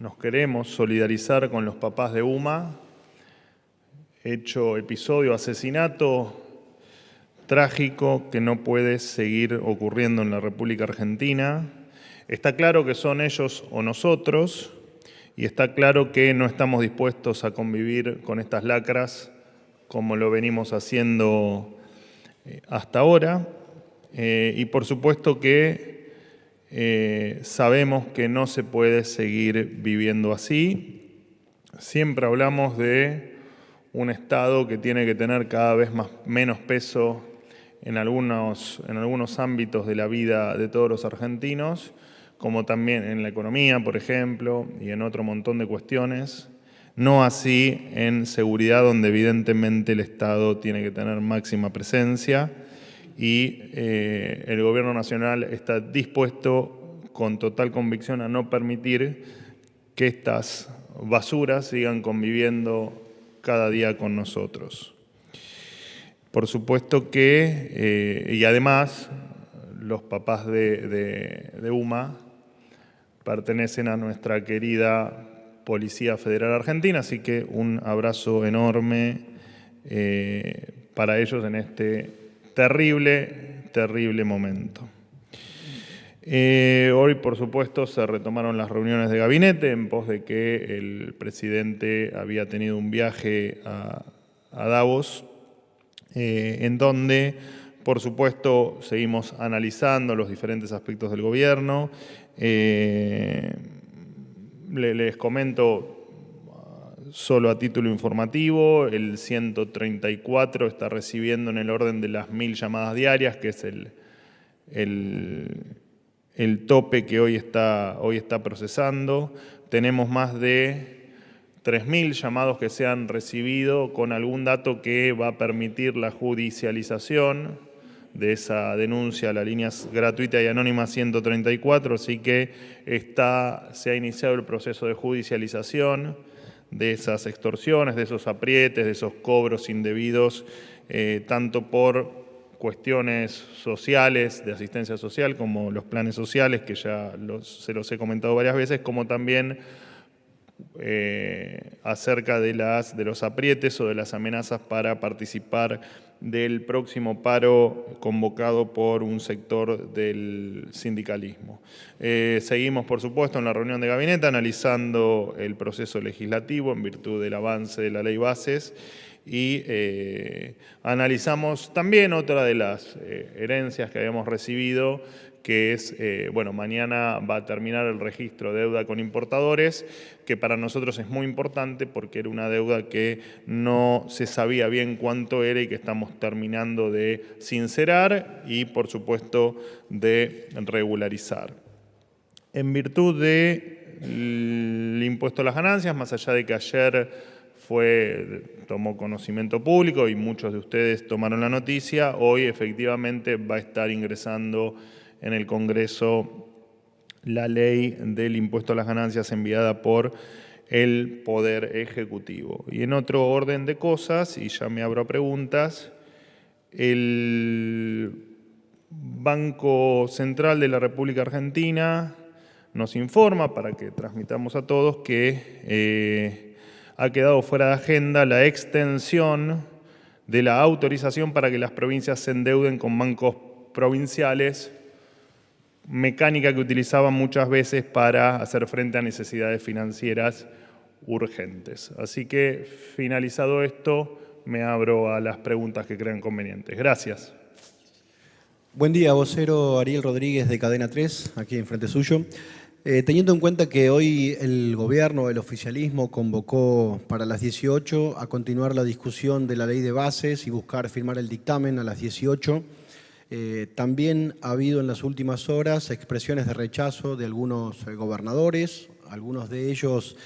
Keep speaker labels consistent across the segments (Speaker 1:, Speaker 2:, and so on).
Speaker 1: nos queremos solidarizar con los papás de UMA, episodio, asesinato trágico que no puede seguir ocurriendo en la República Argentina. Está claro que son ellos o nosotros, y está claro que no estamos dispuestos a convivir con estas lacras como lo venimos haciendo hasta ahora. Y por supuesto que sabemos que no se puede seguir viviendo así. Siempre hablamos de un Estado que tiene que tener cada vez menos peso en algunos ámbitos de la vida de todos los argentinos, como también en la economía, por ejemplo, y en otro montón de cuestiones. No así en seguridad, donde evidentemente el Estado tiene que tener máxima presencia, y el Gobierno Nacional está dispuesto con total convicción a no permitir que estas basuras sigan conviviendo cada día con nosotros. Por supuesto que, y además, los papás de UMA pertenecen a nuestra querida Policía Federal Argentina, así que un abrazo enorme para ellos en este terrible momento. Hoy, por supuesto, se retomaron las reuniones de gabinete en pos de que el presidente había tenido un viaje a Davos, en donde, por supuesto, seguimos analizando los diferentes aspectos del gobierno. Les comento solo a título informativo, el 134 está recibiendo en el orden de las 1000 llamadas diarias, que es el tope que hoy está procesando. Tenemos más de 3000 llamados que se han recibido, con algún dato que va a permitir la judicialización de esa denuncia a la línea gratuita y anónima 134, así que se ha iniciado el proceso de judicialización de esas extorsiones, de esos aprietes, de esos cobros indebidos, tanto por cuestiones sociales, de asistencia social, como los planes sociales, que ya se los he comentado varias veces, como también acerca de los aprietes o de las amenazas para participar del próximo paro convocado por un sector del sindicalismo. Seguimos, por supuesto, en la reunión de gabinete analizando el proceso legislativo en virtud del avance de la Ley Bases, y analizamos también otra de las herencias que habíamos recibido, que es, mañana va a terminar el registro de deuda con importadores, que para nosotros es muy importante porque era una deuda que no se sabía bien cuánto era y que estamos terminando de sincerar y, por supuesto, de regularizar. En virtud del impuesto a las ganancias, más allá de que ayer tomó conocimiento público y muchos de ustedes tomaron la noticia, hoy efectivamente va a estar ingresando en el Congreso la ley del impuesto a las ganancias enviada por el Poder Ejecutivo. Y en otro orden de cosas, y ya me abro a preguntas, el Banco Central de la República Argentina nos informa, para que transmitamos a todos, que ha quedado fuera de agenda la extensión de la autorización para que las provincias se endeuden con bancos provinciales, mecánica que utilizaban muchas veces para hacer frente a necesidades financieras urgentes. Así que, finalizado esto, me abro a las preguntas que crean convenientes. Gracias.
Speaker 2: Buen día, vocero Ariel Rodríguez de Cadena 3, aquí enfrente suyo. Teniendo en cuenta que hoy el gobierno, el oficialismo, convocó para las 18 a continuar la discusión de la ley de bases y buscar firmar el dictamen a las 18, también ha habido en las últimas horas expresiones de rechazo de algunos gobernadores, algunos de ellos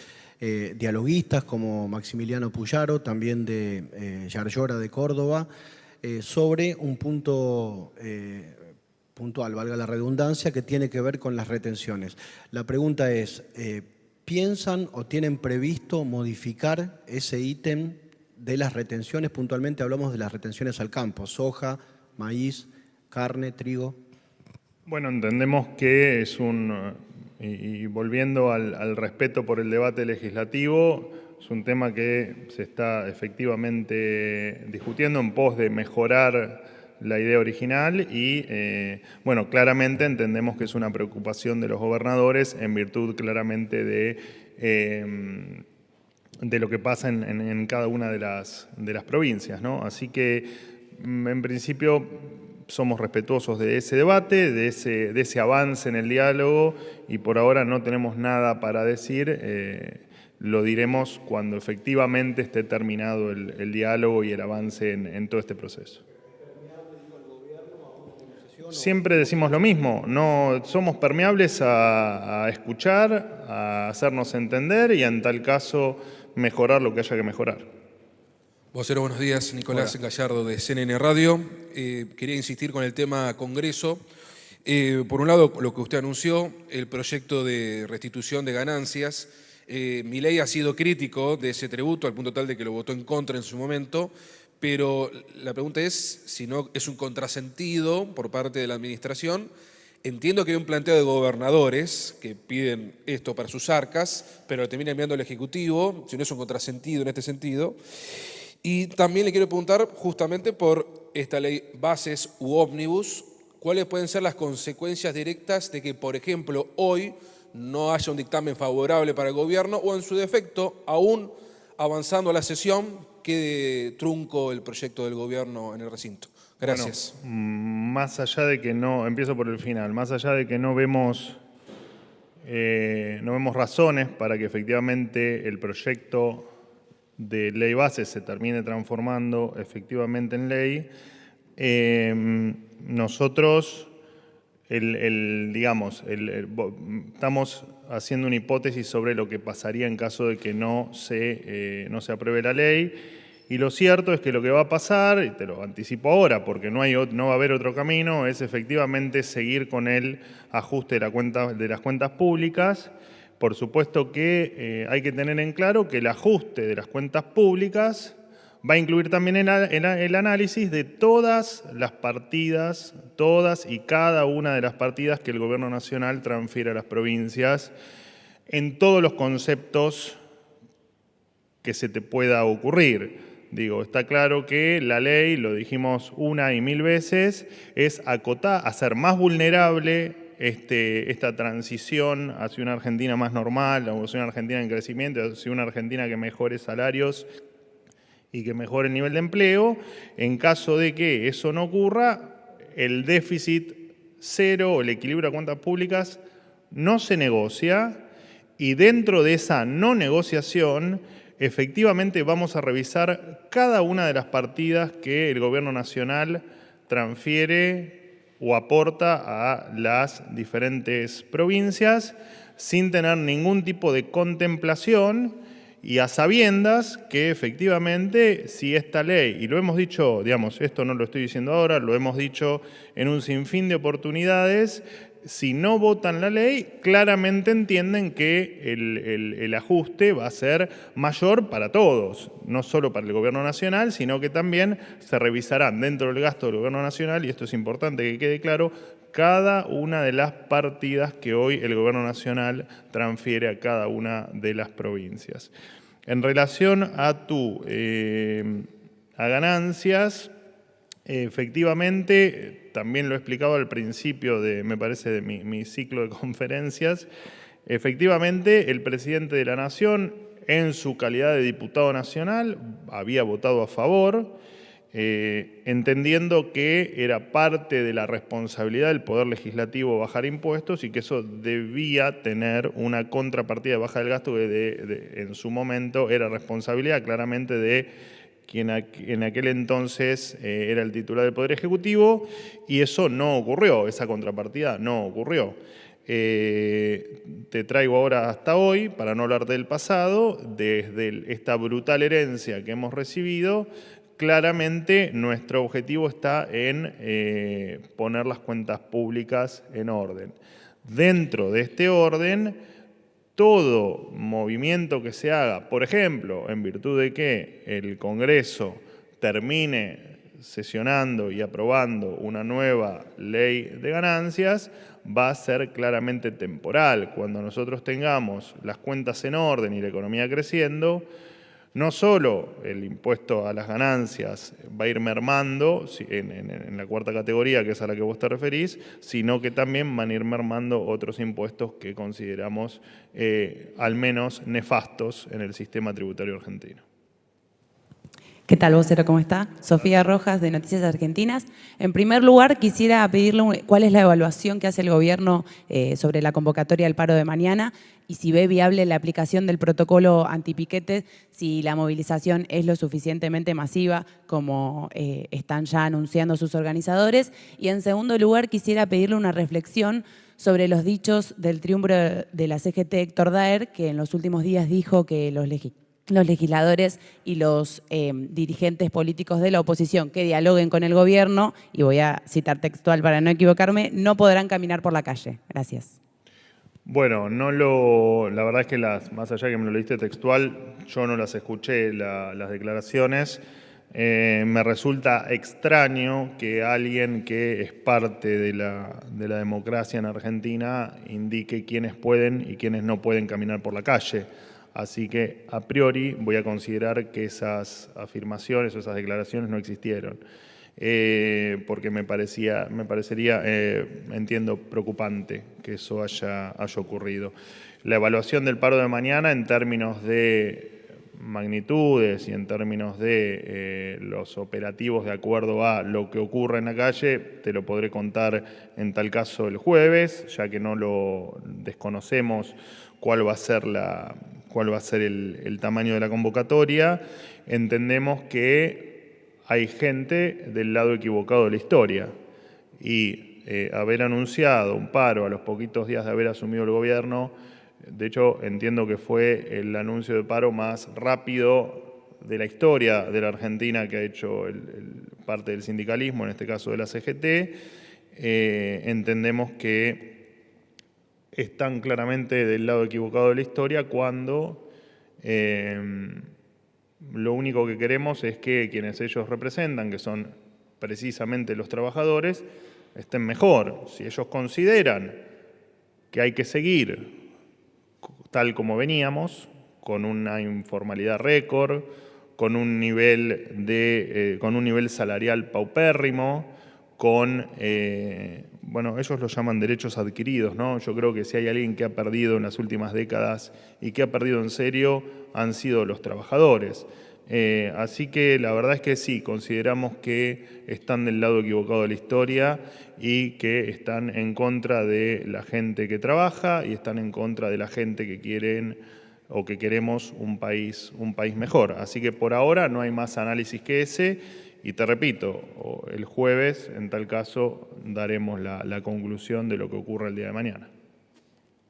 Speaker 2: dialoguistas como Maximiliano Puyaro, también de Yarlora de Córdoba, sobre un punto puntual, valga la redundancia, que tiene que ver con las retenciones. La pregunta es, ¿piensan o tienen previsto modificar ese ítem de las retenciones? Puntualmente hablamos de las retenciones al campo, soja, maíz, carne, trigo.
Speaker 1: Bueno, entendemos que es y volviendo al respeto por el debate legislativo, es un tema que se está efectivamente discutiendo en pos de mejorar la idea original y, bueno, claramente entendemos que es una preocupación de los gobernadores en virtud claramente de lo que pasa en cada una de las provincias, ¿no? Así que, en principio, somos respetuosos de ese debate, de ese avance en el diálogo y por ahora no tenemos nada para decir. Lo diremos cuando efectivamente esté terminado el diálogo y el avance en todo este proceso. Siempre decimos lo mismo, no somos permeables a escuchar, a hacernos entender y en tal caso mejorar lo que haya que mejorar.
Speaker 3: Vocero, buenos días. Nicolás Gallardo de CNN Radio. Quería insistir con el tema Congreso. Por un lado, lo que usted anunció, el proyecto de restitución de ganancias. Milei ha sido crítico de ese tributo al punto tal de que lo votó en contra en su momento, pero la pregunta es si no es un contrasentido por parte de la administración. Entiendo que hay un planteo de gobernadores que piden esto para sus arcas, pero lo termina enviando el Ejecutivo, si no es un contrasentido en este sentido. Y también le quiero preguntar justamente por esta ley bases u ómnibus, ¿cuáles pueden ser las consecuencias directas de que, por ejemplo, hoy no haya un dictamen favorable para el gobierno o, en su defecto, aún avanzando a la sesión, quede trunco el proyecto del gobierno en el recinto? Gracias.
Speaker 1: Bueno, más allá de que no, empiezo por el final, más allá de que no vemos razones para que efectivamente el proyecto de ley base se termine transformando efectivamente en ley, nosotros estamos haciendo una hipótesis sobre lo que pasaría en caso de que no se apruebe la ley. Y lo cierto es que lo que va a pasar, y te lo anticipo ahora porque no va a haber otro camino, es efectivamente seguir con el ajuste de las cuentas públicas. Por supuesto que hay que tener en claro que el ajuste de las cuentas públicas va a incluir también el análisis de todas las partidas, todas y cada una de las partidas que el Gobierno Nacional transfiere a las provincias en todos los conceptos que se te pueda ocurrir. Digo, está claro que la ley, lo dijimos una y mil veces, es acotar, hacer más vulnerable esta transición hacia una Argentina más normal, hacia una Argentina en crecimiento, hacia una Argentina que mejore salarios y que mejore el nivel de empleo. En caso de que eso no ocurra, el déficit cero o el equilibrio de cuentas públicas no se negocia y dentro de esa no negociación efectivamente vamos a revisar cada una de las partidas que el Gobierno Nacional transfiere o aporta a las diferentes provincias sin tener ningún tipo de contemplación y a sabiendas que efectivamente si esta ley, y lo hemos dicho, digamos, esto no lo estoy diciendo ahora, lo hemos dicho en un sinfín de oportunidades, si no votan la ley, claramente entienden que el ajuste va a ser mayor para todos, no solo para el Gobierno Nacional, sino que también se revisarán dentro del gasto del Gobierno Nacional, y esto es importante que quede claro, cada una de las partidas que hoy el Gobierno Nacional transfiere a cada una de las provincias. En relación a ganancias, efectivamente, también lo he explicado al principio me parece, de mi ciclo de conferencias, efectivamente el presidente de la Nación, en su calidad de diputado nacional, había votado a favor, entendiendo que era parte de la responsabilidad del Poder Legislativo bajar impuestos y que eso debía tener una contrapartida de baja del gasto que en su momento era responsabilidad claramente de quien en aquel entonces era el titular del Poder Ejecutivo, y eso no ocurrió, esa contrapartida no ocurrió. Te traigo ahora hasta hoy, para no hablar del pasado, desde esta brutal herencia que hemos recibido, claramente nuestro objetivo está en poner las cuentas públicas en orden. Dentro de este orden, todo movimiento que se haga, por ejemplo, en virtud de que el Congreso termine sesionando y aprobando una nueva ley de ganancias va a ser claramente temporal. Cuando nosotros tengamos las cuentas en orden y la economía creciendo, no solo el impuesto a las ganancias va a ir mermando en la cuarta categoría, que es a la que vos te referís, sino que también van a ir mermando otros impuestos que consideramos al menos nefastos en el sistema tributario argentino.
Speaker 4: ¿Qué tal, vocero? ¿Cómo está? Sofía Rojas, de Noticias Argentinas. En primer lugar, quisiera pedirle cuál es la evaluación que hace el gobierno sobre la convocatoria al paro de mañana y si ve viable la aplicación del protocolo antipiquete, si la movilización es lo suficientemente masiva como están ya anunciando sus organizadores. Y en segundo lugar, quisiera pedirle una reflexión sobre los dichos del triunviro de la CGT, Héctor Daer, que en los últimos días dijo que los legisladores y los dirigentes políticos de la oposición que dialoguen con el gobierno, y voy a citar textual para no equivocarme, no podrán caminar por la calle. Gracias.
Speaker 1: Bueno, la verdad es que más allá que me lo leíste textual, yo no las escuché las declaraciones. Me resulta extraño que alguien que es parte de la democracia en Argentina indique quiénes pueden y quiénes no pueden caminar por la calle. Así que, a priori, voy a considerar que esas afirmaciones o esas declaraciones no existieron. Porque me parecería, entiendo, preocupante que eso haya ocurrido. La evaluación del paro de mañana en términos de magnitudes y en términos de los operativos de acuerdo a lo que ocurre en la calle, te lo podré contar en tal caso el jueves, ya que no lo desconocemos cuál va a ser el tamaño de la convocatoria. Entendemos que hay gente del lado equivocado de la historia y haber anunciado un paro a los poquitos días de haber asumido el gobierno, de hecho entiendo que fue el anuncio de paro más rápido de la historia de la Argentina que ha hecho parte del sindicalismo, en este caso de la CGT. Entendemos que están claramente del lado equivocado de la historia cuando lo único que queremos es que quienes ellos representan, que son precisamente los trabajadores, estén mejor. Si ellos consideran que hay que seguir tal como veníamos, con una informalidad récord, con un nivel salarial paupérrimo, bueno, ellos lo llaman derechos adquiridos, ¿no? Yo creo que si hay alguien que ha perdido en las últimas décadas y que ha perdido en serio, han sido los trabajadores. Así que la verdad es que sí, consideramos que están del lado equivocado de la historia y que están en contra de la gente que trabaja y están en contra de la gente que quieren o que queremos un país mejor. Así que por ahora no hay más análisis que ese. Y te repito, el jueves, en tal caso, daremos la conclusión de lo que ocurre el día de mañana.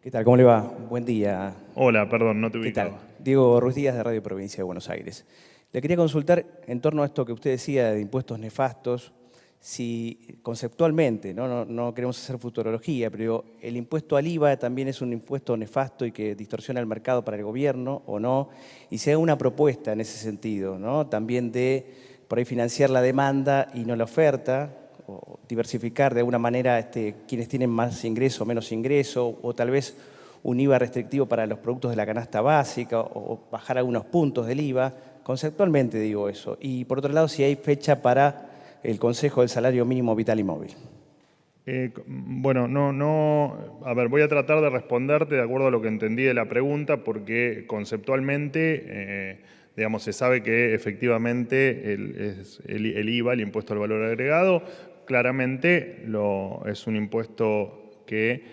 Speaker 5: ¿Qué tal? ¿Cómo le va? Buen día.
Speaker 1: Hola, perdón, no te ubicaba.
Speaker 5: ¿Qué tal? Diego Ruiz Díaz, de Radio Provincia de Buenos Aires. Le quería consultar en torno a esto que usted decía de impuestos nefastos, si conceptualmente, no queremos hacer futurología, pero el impuesto al IVA también es un impuesto nefasto y que distorsiona el mercado para el gobierno o no, y se haga una propuesta en ese sentido, ¿no? También de por ahí financiar la demanda y no la oferta, o diversificar de alguna manera quienes tienen más ingreso o menos ingreso, o tal vez un IVA restrictivo para los productos de la canasta básica, o bajar algunos puntos del IVA. Conceptualmente digo eso. Y por otro lado, si hay fecha para el Consejo del Salario Mínimo Vital y Móvil.
Speaker 1: Bueno, a ver, voy a tratar de responderte de acuerdo a lo que entendí de la pregunta, porque conceptualmente, digamos, se sabe que efectivamente el IVA, el impuesto al valor agregado, claramente es un impuesto que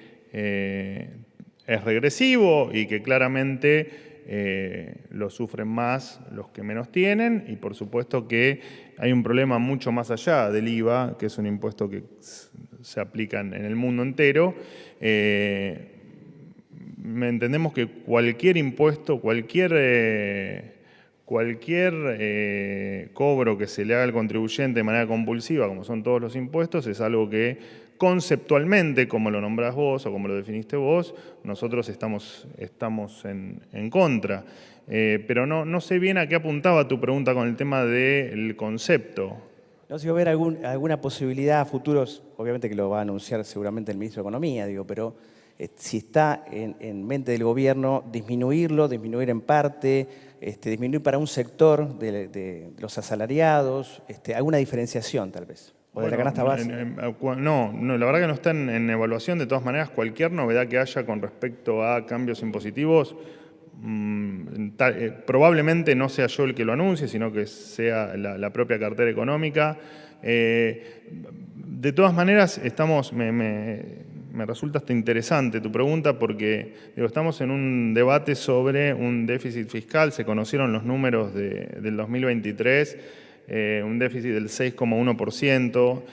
Speaker 1: es regresivo y que claramente lo sufren más los que menos tienen, y por supuesto que hay un problema mucho más allá del IVA, que es un impuesto que se aplica en el mundo entero. Entendemos que cualquier impuesto, cualquier cobro que se le haga al contribuyente de manera compulsiva, como son todos los impuestos, es algo que conceptualmente, como lo nombrás vos o como lo definiste vos, nosotros estamos en contra. Pero no sé bien a qué apuntaba tu pregunta con el tema del concepto.
Speaker 5: No sé si va a haber alguna posibilidad a futuros, obviamente que lo va a anunciar seguramente el ministro de Economía, digo, pero si está en mente del gobierno disminuirlo, disminuir en parte, disminuir para un sector de los asalariados, alguna diferenciación tal vez. O de la canasta básica.
Speaker 1: No, la verdad que no está en evaluación. De todas maneras, cualquier novedad que haya con respecto a cambios impositivos, probablemente no sea yo el que lo anuncie, sino que sea la propia cartera económica. De todas maneras, me resulta hasta interesante tu pregunta porque estamos en un debate sobre un déficit fiscal. Se conocieron los números del 2023. Un déficit del 6,1%,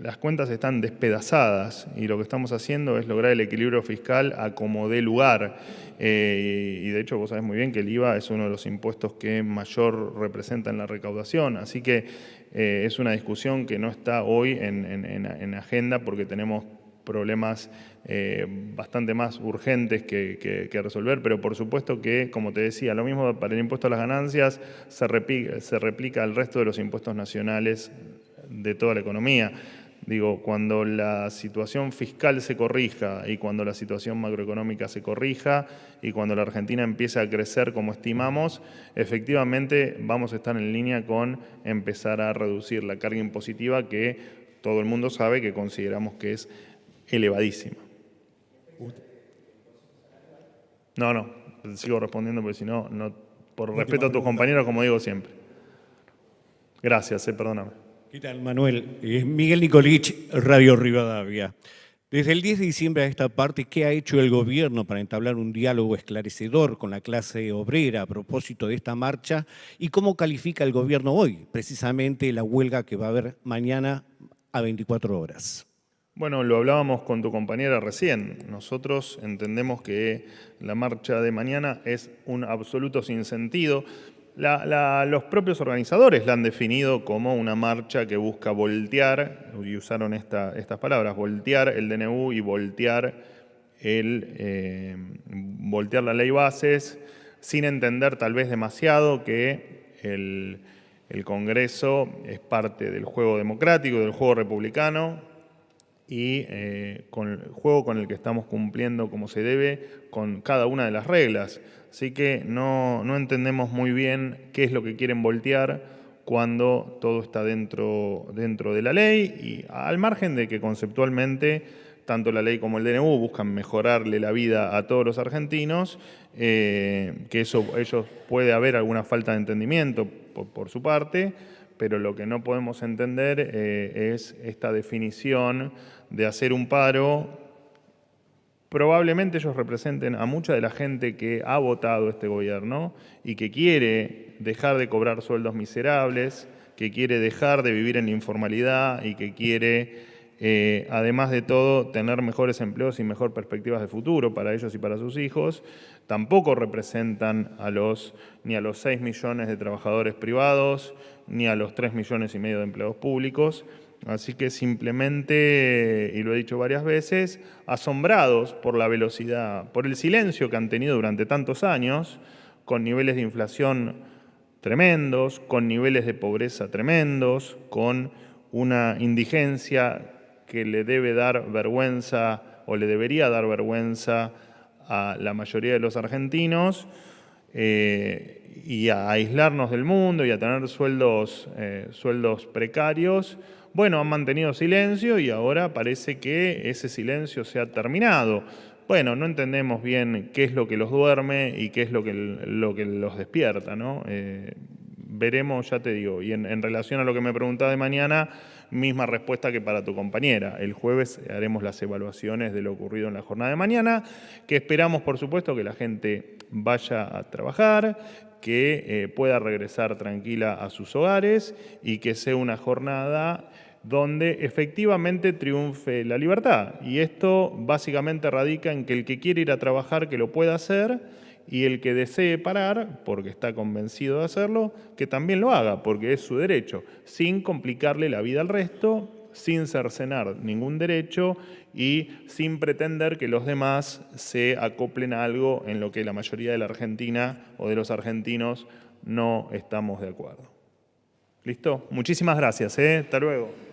Speaker 1: las cuentas están despedazadas y lo que estamos haciendo es lograr el equilibrio fiscal a como dé lugar. Y de hecho vos sabés muy bien que el IVA es uno de los impuestos que mayor representa en la recaudación, así que es una discusión que no está hoy en agenda porque tenemos problemas bastante más urgentes que resolver, pero por supuesto que, como te decía, lo mismo para el impuesto a las ganancias se replica al resto de los impuestos nacionales de toda la economía. Digo, cuando la situación fiscal se corrija y cuando la situación macroeconómica se corrija y cuando la Argentina empiece a crecer como estimamos, efectivamente vamos a estar en línea con empezar a reducir la carga impositiva que todo el mundo sabe que consideramos que es elevadísima. No, sigo respondiendo porque si no, por respeto a tus compañeros, como digo siempre. Gracias, perdóname.
Speaker 6: ¿Qué tal, Manuel? Miguel Nicolich, Radio Rivadavia. Desde el 10 de diciembre a esta parte, ¿qué ha hecho el gobierno para entablar un diálogo esclarecedor con la clase obrera a propósito de esta marcha? ¿Y cómo califica el gobierno hoy, precisamente la huelga que va a haber mañana a 24 horas?
Speaker 1: Bueno, lo hablábamos con tu compañera recién. Nosotros entendemos que la marcha de mañana es un absoluto sinsentido. Los propios organizadores la han definido como una marcha que busca voltear, y usaron estas palabras, voltear el DNU y voltear la ley bases, sin entender tal vez demasiado que el Congreso es parte del juego democrático, del juego republicano, y con el juego con el que estamos cumpliendo como se debe con cada una de las reglas. Así que no entendemos muy bien qué es lo que quieren voltear cuando todo está dentro de la ley y al margen de que conceptualmente tanto la ley como el DNU buscan mejorarle la vida a todos los argentinos, que ellos puede haber alguna falta de entendimiento por su parte, pero lo que no podemos entender es esta definición de hacer un paro. Probablemente ellos representen a mucha de la gente que ha votado este gobierno y que quiere dejar de cobrar sueldos miserables, que quiere dejar de vivir en la informalidad y que quiere, además de todo, tener mejores empleos y mejor perspectivas de futuro para ellos y para sus hijos. Tampoco representan ni a los 6 millones de trabajadores privados, ni a los 3,5 millones de empleados públicos. Así que simplemente, y lo he dicho varias veces, asombrados por la velocidad, por el silencio que han tenido durante tantos años, con niveles de inflación tremendos, con niveles de pobreza tremendos, con una indigencia que le debe dar vergüenza o le debería dar vergüenza a la mayoría de los argentinos, y a aislarnos del mundo y a tener sueldos precarios. Bueno, han mantenido silencio y ahora parece que ese silencio se ha terminado. Bueno, no entendemos bien qué es lo que los duerme y qué es lo que los despierta, ¿no? Veremos, ya te digo, y en relación a lo que me preguntás de mañana, misma respuesta que para tu compañera. El jueves haremos las evaluaciones de lo ocurrido en la jornada de mañana, que esperamos, por supuesto, que la gente vaya a trabajar, que pueda regresar tranquila a sus hogares y que sea una jornada donde efectivamente triunfe la libertad. Y esto básicamente radica en que el que quiere ir a trabajar que lo pueda hacer y el que desee parar, porque está convencido de hacerlo, que también lo haga, porque es su derecho, sin complicarle la vida al resto, sin cercenar ningún derecho y sin pretender que los demás se acoplen a algo en lo que la mayoría de la Argentina o de los argentinos no estamos de acuerdo. ¿Listo? Muchísimas gracias. Hasta luego.